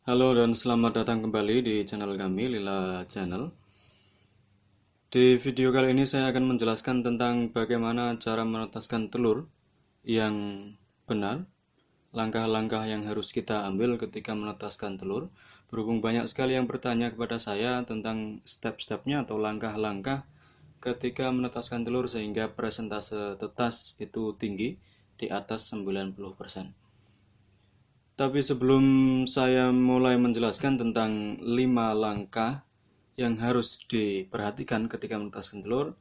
Halo dan selamat datang kembali di channel kami, Lila Channel. Di video kali ini saya akan menjelaskan tentang bagaimana cara menetaskan telur yang benar, langkah-langkah yang harus kita ambil ketika menetaskan telur. Berhubung banyak sekali yang bertanya kepada saya tentang step-stepnya atau langkah-langkah ketika menetaskan telur sehingga persentase tetas itu tinggi di atas 90%. Tapi sebelum saya mulai menjelaskan tentang 5 langkah yang harus diperhatikan ketika menetaskan telur,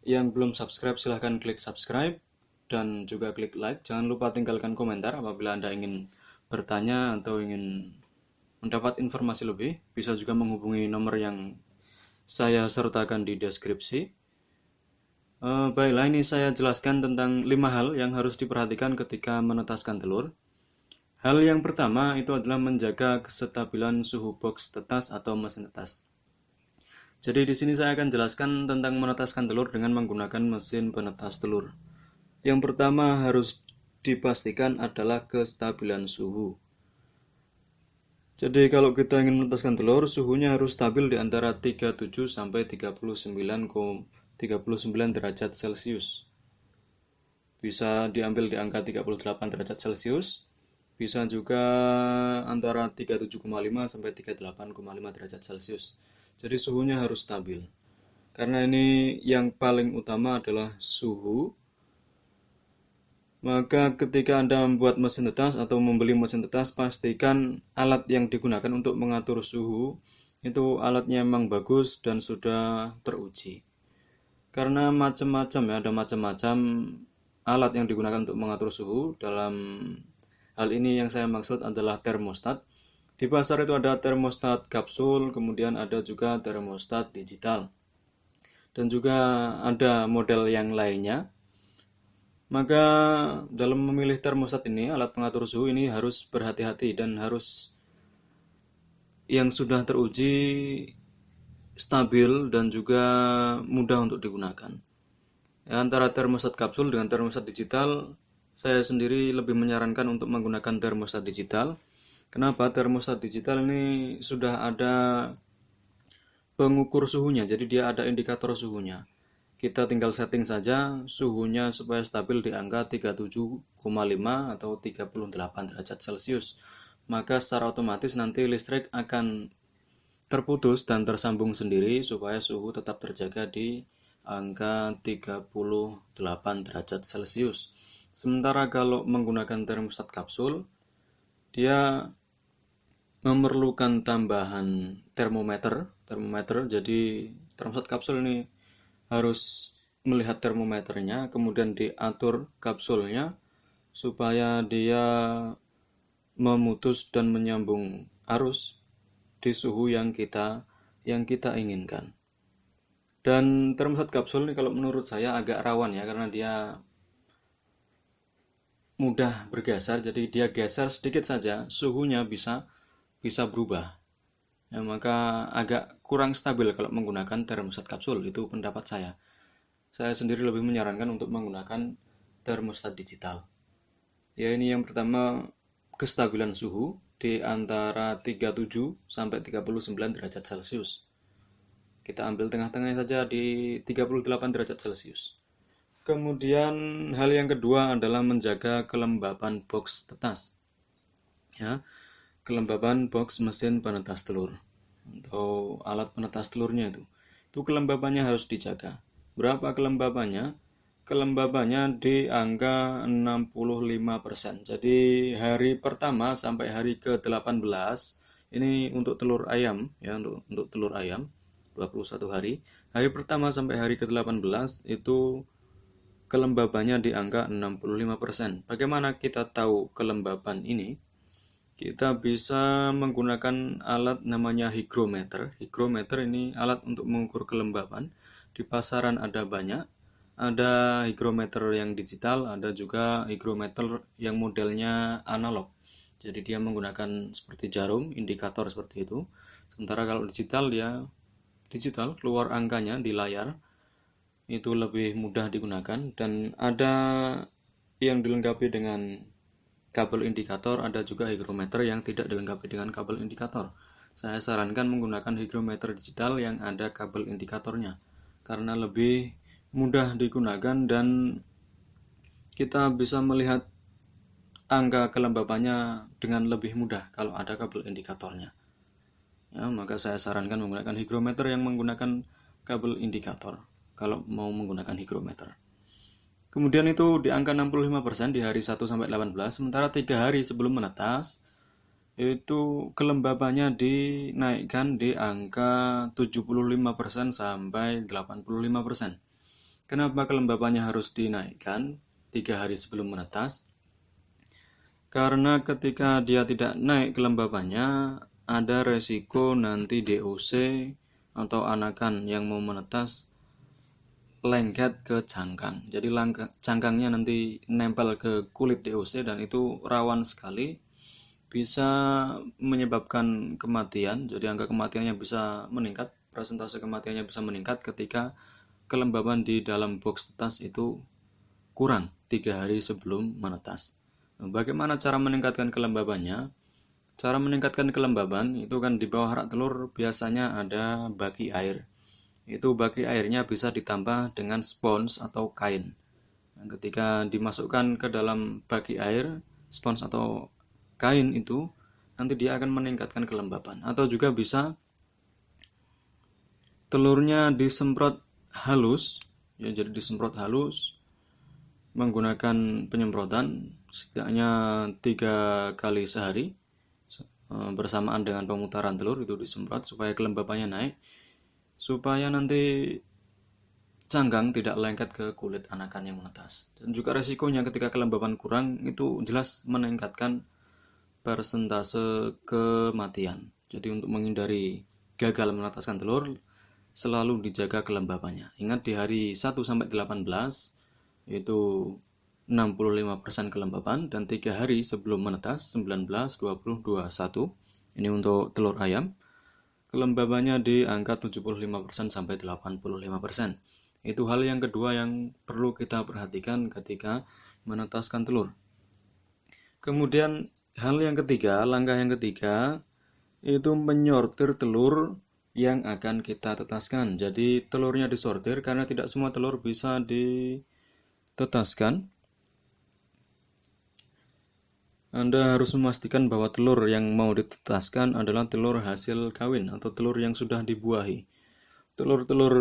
yang belum subscribe silahkan klik subscribe dan juga klik like. Jangan lupa tinggalkan komentar apabila Anda ingin bertanya atau ingin mendapat informasi lebih. Bisa juga menghubungi nomor yang saya sertakan di deskripsi. Baiklah, ini saya jelaskan tentang 5 hal yang harus diperhatikan ketika menetaskan telur. Hal yang pertama itu adalah menjaga kestabilan suhu box tetas atau mesin tetas. Jadi di sini saya akan jelaskan tentang menetaskan telur dengan menggunakan mesin penetas telur. Yang pertama harus dipastikan adalah kestabilan suhu. Jadi kalau kita ingin menetaskan telur, suhunya harus stabil di antara 37 sampai 39 derajat Celcius. Bisa diambil di angka 38 derajat Celcius. Bisa juga antara 37,5 sampai 38,5 derajat Celcius. Jadi suhunya harus stabil. Karena ini yang paling utama adalah suhu. Maka ketika Anda membuat mesin tetas atau membeli mesin tetas, pastikan alat yang digunakan untuk mengatur suhu itu alatnya memang bagus dan sudah teruji. Karena macam-macam ya, ada macam-macam alat yang digunakan untuk mengatur suhu. Dalam hal ini yang saya maksud adalah termostat. Di pasar itu ada termostat kapsul, kemudian ada juga termostat digital. Dan juga ada model yang lainnya. Maka dalam memilih termostat ini, alat pengatur suhu ini harus berhati-hati dan harus yang sudah teruji, stabil, dan juga mudah untuk digunakan. Ya, antara termostat kapsul dengan termostat digital, saya sendiri lebih menyarankan untuk menggunakan termostat digital. Kenapa? Termostat digital ini sudah ada pengukur suhunya, jadi dia ada indikator suhunya. Kita tinggal setting saja suhunya supaya stabil di angka 37,5 atau 38 derajat Celcius. Maka secara otomatis nanti listrik akan terputus dan tersambung sendiri supaya suhu tetap terjaga di angka 38 derajat Celcius. Sementara kalau menggunakan termostat kapsul, dia memerlukan tambahan termometer. Jadi termostat kapsul ini harus melihat termometernya, kemudian diatur kapsulnya supaya dia memutus dan menyambung arus di suhu yang kita inginkan. Dan termostat kapsul ini kalau menurut saya agak rawan ya, karena dia mudah bergeser. Jadi dia geser sedikit saja suhunya bisa berubah. Ya, maka agak kurang stabil kalau menggunakan termostat kapsul, itu pendapat saya. Saya sendiri lebih menyarankan untuk menggunakan termostat digital. Ya, ini yang pertama, kestabilan suhu di antara 37 sampai 39 derajat Celcius. Kita ambil tengah-tengahnya saja di 38 derajat Celcius. Kemudian hal yang kedua adalah menjaga kelembapan box tetas. Ya, kelembapan box mesin penetas telur atau alat penetas telurnya itu kelembapannya harus dijaga. Berapa kelembapannya? Kelembapannya di angka 65%. Jadi hari pertama sampai hari ke-18 ini untuk telur ayam ya, untuk telur ayam 21 hari. Hari pertama sampai hari ke-18 itu kelembabannya di angka 65%. Bagaimana kita tahu kelembaban ini? Kita bisa menggunakan alat namanya hygrometer. Hygrometer ini alat untuk mengukur kelembaban. Di pasaran ada banyak. Ada hygrometer yang digital, ada juga hygrometer yang modelnya analog. Jadi dia menggunakan seperti jarum, indikator seperti itu. Sementara kalau digital dia digital, keluar angkanya di layar. Itu lebih mudah digunakan dan ada yang dilengkapi dengan kabel indikator, ada juga hygrometer yang tidak dilengkapi dengan kabel indikator. Saya sarankan menggunakan hygrometer digital yang ada kabel indikatornya, karena lebih mudah digunakan dan kita bisa melihat angka kelembabannya dengan lebih mudah kalau ada kabel indikatornya. Ya, maka saya sarankan menggunakan hygrometer yang menggunakan kabel indikator kalau mau menggunakan hygrometer. Kemudian itu di angka 65% di hari 1 sampai 18, sementara 3 hari sebelum menetas itu kelembabannya dinaikkan di angka 75% sampai 85%. Kenapa kelembabannya harus dinaikkan 3 hari sebelum menetas? Karena ketika dia tidak naik kelembabannya, ada resiko nanti DOC atau anakan yang mau menetas lengket ke cangkang. Jadi cangkangnya nanti nempel ke kulit DOC dan itu rawan sekali, bisa menyebabkan kematian. Jadi angka kematiannya bisa meningkat, persentase kematiannya bisa meningkat ketika kelembaban di dalam box tetas itu kurang 3 hari sebelum menetas. Bagaimana cara meningkatkan kelembabannya? Cara meningkatkan kelembaban itu kan di bawah rak telur biasanya ada baki air. Itu baki airnya bisa ditambah dengan spons atau kain. Ketika dimasukkan ke dalam baki air, spons atau kain itu, nanti dia akan meningkatkan kelembaban. Atau juga bisa telurnya disemprot halus, ya, jadi disemprot halus menggunakan penyemprotan setidaknya 3 kali sehari bersamaan dengan pemutaran telur, itu disemprot supaya kelembabannya naik, supaya nanti cangkang tidak lengket ke kulit anakan yang menetas. Dan juga resikonya ketika kelembaban kurang itu jelas meningkatkan persentase kematian. Jadi untuk menghindari gagal menetaskan telur, selalu dijaga kelembabannya. Ingat di hari 1 sampai 18 itu 65% kelembaban, dan 3 hari sebelum menetas 19, 20, 21. Ini untuk telur ayam. Kelembabannya di angka 75% sampai 85%. Itu hal yang kedua yang perlu kita perhatikan ketika menetaskan telur. Kemudian hal yang ketiga, langkah yang ketiga, itu menyortir telur yang akan kita tetaskan. Jadi telurnya disortir karena tidak semua telur bisa ditetaskan. Anda harus memastikan bahwa telur yang mau ditetaskan adalah telur hasil kawin atau telur yang sudah dibuahi. Telur-telur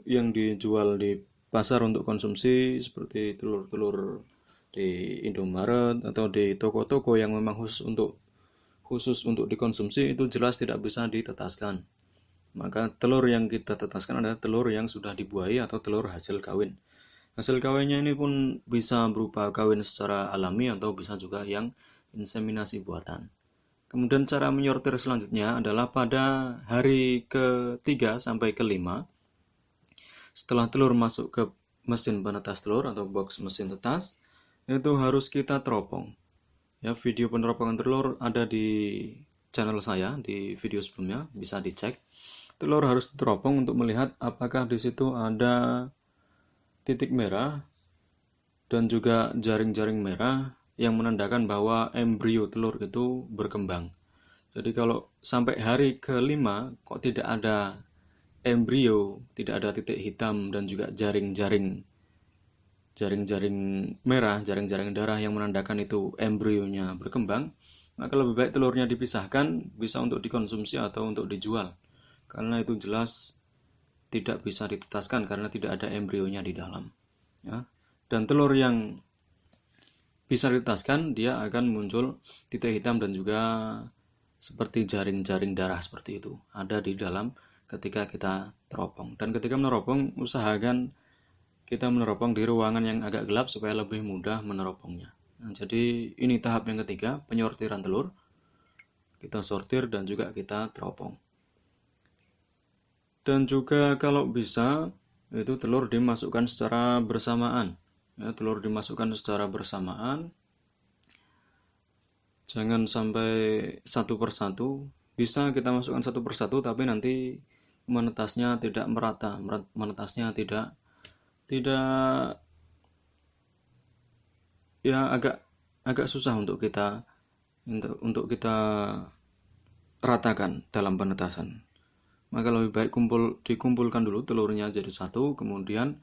yang dijual di pasar untuk konsumsi seperti telur-telur di Indomaret atau di toko-toko yang memang khusus untuk dikonsumsi itu jelas tidak bisa ditetaskan. Maka telur yang kita tetaskan adalah telur yang sudah dibuahi atau telur hasil kawin. Hasil kawinnya ini pun bisa berupa kawin secara alami atau bisa juga yang inseminasi buatan. Kemudian cara menyortir selanjutnya adalah pada hari ke-3 sampai ke-5, setelah telur masuk ke mesin penetas telur atau box mesin tetas, itu harus kita teropong. Ya, video peneropongan telur ada di channel saya di video sebelumnya, bisa dicek. Telur harus diteropong untuk melihat apakah di situ ada titik merah dan juga jaring-jaring merah yang menandakan bahwa embrio telur itu berkembang. Jadi kalau sampai hari ke-5 kok tidak ada embrio, tidak ada titik hitam dan juga jaring-jaring merah, jaring-jaring darah yang menandakan itu embrionya berkembang, maka lebih baik telurnya dipisahkan, bisa untuk dikonsumsi atau untuk dijual. Karena itu jelas tidak bisa ditetaskan karena tidak ada embrionya di dalam. Ya. Dan telur yang bisa ditetaskan, dia akan muncul titik hitam dan juga seperti jaring-jaring darah seperti itu. Ada di dalam ketika kita teropong. Dan ketika meneropong, usahakan kita meneropong di ruangan yang agak gelap supaya lebih mudah meneropongnya. Nah, jadi ini tahap yang ketiga, penyortiran telur. Kita sortir dan juga kita teropong. Dan juga kalau bisa, itu telur dimasukkan secara bersamaan. Ya, telur dimasukkan secara bersamaan, jangan sampai satu persatu. Bisa kita masukkan satu persatu, tapi nanti menetasnya tidak merata, menetasnya tidak ya agak agak susah untuk kita ratakan dalam penetasan. Maka lebih baik dikumpulkan dulu telurnya jadi satu, kemudian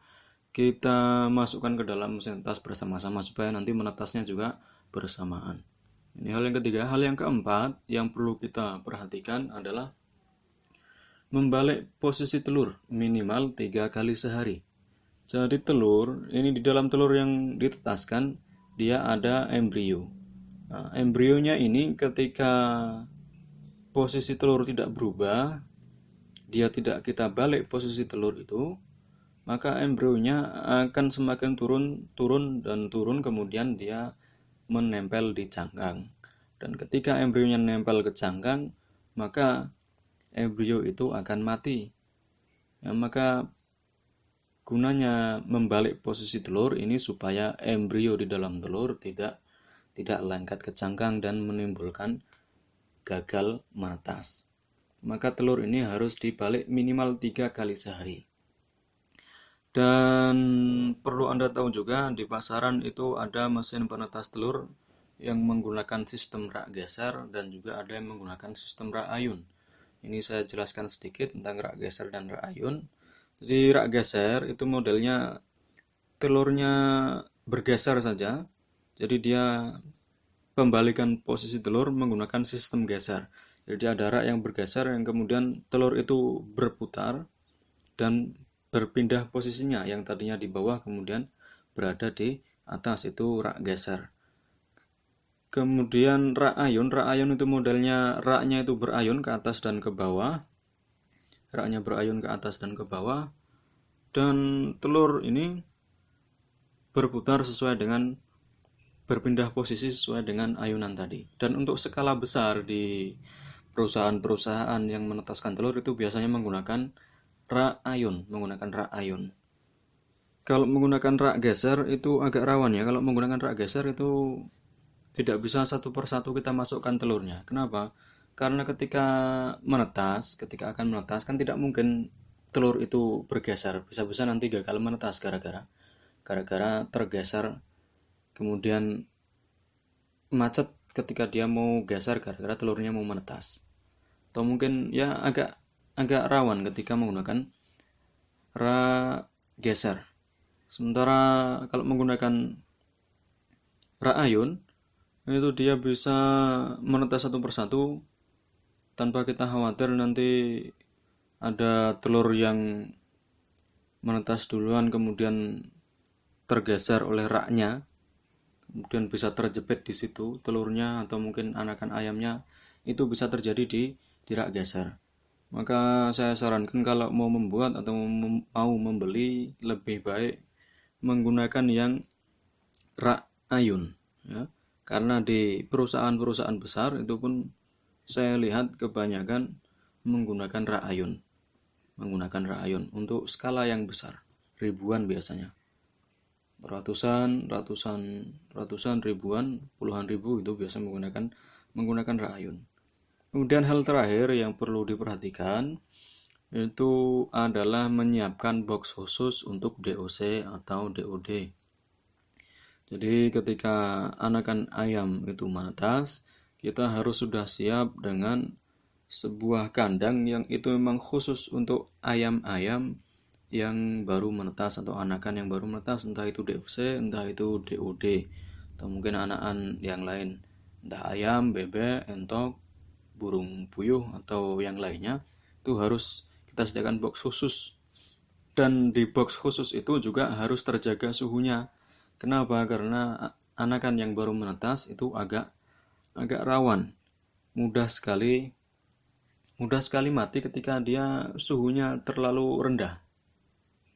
kita masukkan ke dalam mesin tas bersama-sama supaya nanti menetasnya juga bersamaan. Ini hal yang ketiga. Hal yang keempat yang perlu kita perhatikan adalah membalik posisi telur minimal 3 kali sehari. Jadi telur, ini di dalam telur yang ditetaskan, dia ada embrio. Nah, embrionya ini ketika posisi telur tidak berubah, dia tidak kita balik posisi telur itu, maka embrionya akan semakin turun, kemudian dia menempel di cangkang. Dan ketika embrionya nempel ke cangkang, maka embrio itu akan mati. Ya, maka gunanya membalik posisi telur ini supaya embrio di dalam telur tidak lengket ke cangkang dan menimbulkan gagal menetas. Maka telur ini harus dibalik minimal 3 kali sehari. Dan perlu Anda tahu juga, di pasaran itu ada mesin penetas telur yang menggunakan sistem rak geser dan juga ada yang menggunakan sistem rak ayun. Ini saya jelaskan sedikit tentang rak geser dan rak ayun. Jadi rak geser itu modelnya telurnya bergeser saja. Jadi dia pembalikan posisi telur menggunakan sistem geser. Jadi ada rak yang bergeser yang kemudian telur itu berputar dan berpindah posisinya, yang tadinya di bawah kemudian berada di atas, itu rak geser. Kemudian rak ayun itu modelnya raknya itu berayun ke atas dan ke bawah. Raknya berayun ke atas dan ke bawah, dan telur ini berputar berpindah posisi sesuai dengan ayunan tadi. Dan untuk skala besar di perusahaan-perusahaan yang menetaskan telur itu biasanya menggunakan rak ayun. Kalau menggunakan rak geser itu agak rawan ya. Kalau menggunakan rak geser itu tidak bisa satu persatu kita masukkan telurnya. Kenapa? Karena ketika akan menetas kan tidak mungkin telur itu bergeser. Bisa-bisa nanti gagal menetas gara-gara tergeser, kemudian macet ketika dia mau geser gara-gara telurnya mau menetas. Atau mungkin ya agak rawan ketika menggunakan rak geser. Sementara kalau menggunakan rak ayun itu dia bisa menetas satu persatu tanpa kita khawatir nanti ada telur yang menetas duluan kemudian tergeser oleh raknya, kemudian bisa terjepit di situ telurnya atau mungkin anakan ayamnya, itu bisa terjadi di rak geser. Maka saya sarankan kalau mau membuat atau mau membeli, lebih baik menggunakan yang rak ayun ya. Karena di perusahaan-perusahaan besar itu pun saya lihat kebanyakan menggunakan rak ayun. Untuk skala yang besar, ribuan biasanya. Ratusan, ribuan, puluhan ribu itu biasa menggunakan rak ayun. Kemudian hal terakhir yang perlu diperhatikan itu adalah menyiapkan box khusus untuk DOC atau DOD. Jadi ketika anakan ayam itu menetas, kita harus sudah siap dengan sebuah kandang yang itu memang khusus untuk ayam-ayam yang baru menetas atau anakan yang baru menetas, entah itu DOC, entah itu DOD, atau mungkin anakan yang lain, entah ayam, bebek, entok, burung puyuh, atau yang lainnya. Itu harus kita sediakan box khusus. Dan di box khusus itu juga harus terjaga suhunya. Kenapa? Karena anakan yang baru menetas itu agak rawan, mudah sekali mati ketika dia suhunya terlalu rendah.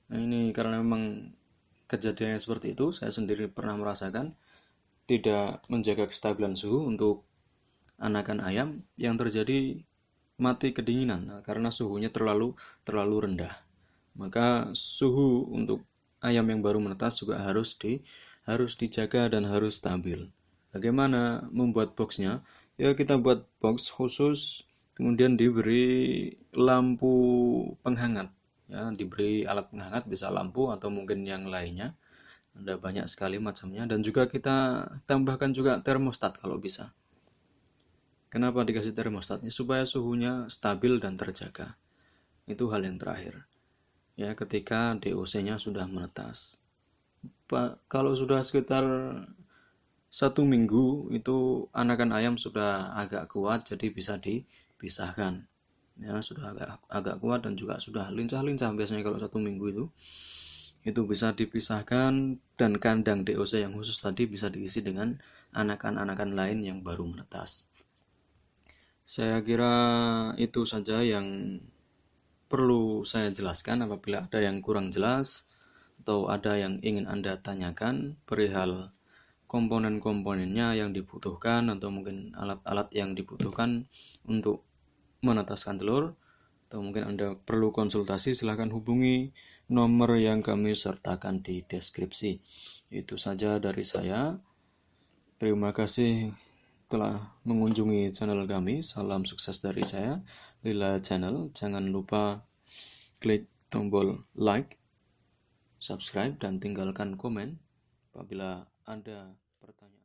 Nah, ini karena memang kejadiannya seperti itu, saya sendiri pernah merasakan tidak menjaga kestabilan suhu untuk anakan ayam, yang terjadi mati kedinginan karena suhunya terlalu rendah. Maka suhu untuk ayam yang baru menetas juga harus dijaga dan harus stabil. Bagaimana membuat boxnya? Ya, kita buat box khusus, kemudian diberi lampu penghangat. Ya, diberi alat penghangat, bisa lampu atau mungkin yang lainnya. Ada banyak sekali macamnya, dan juga kita tambahkan juga termostat kalau bisa. Kenapa dikasih termostatnya? Supaya suhunya stabil dan terjaga. Itu hal yang terakhir. Ya, ketika DOC-nya sudah menetas. Kalau sudah sekitar 1 minggu itu anakan ayam sudah agak kuat, jadi bisa dipisahkan. Ya, sudah agak kuat dan juga sudah lincah-lincah biasanya kalau 1 minggu itu bisa dipisahkan, dan kandang DOC yang khusus tadi bisa diisi dengan anakan-anakan lain yang baru menetas. Saya kira itu saja yang perlu saya jelaskan. Apabila ada yang kurang jelas atau ada yang ingin Anda tanyakan perihal komponen-komponennya yang dibutuhkan atau mungkin alat-alat yang dibutuhkan untuk menetaskan telur, atau mungkin Anda perlu konsultasi, silahkan hubungi nomor yang kami sertakan di deskripsi. Itu saja dari saya. Terima kasih telah mengunjungi channel kami. Salam sukses dari saya, Lila Channel. Jangan lupa klik tombol like, subscribe, dan tinggalkan komen apabila ada pertanyaan.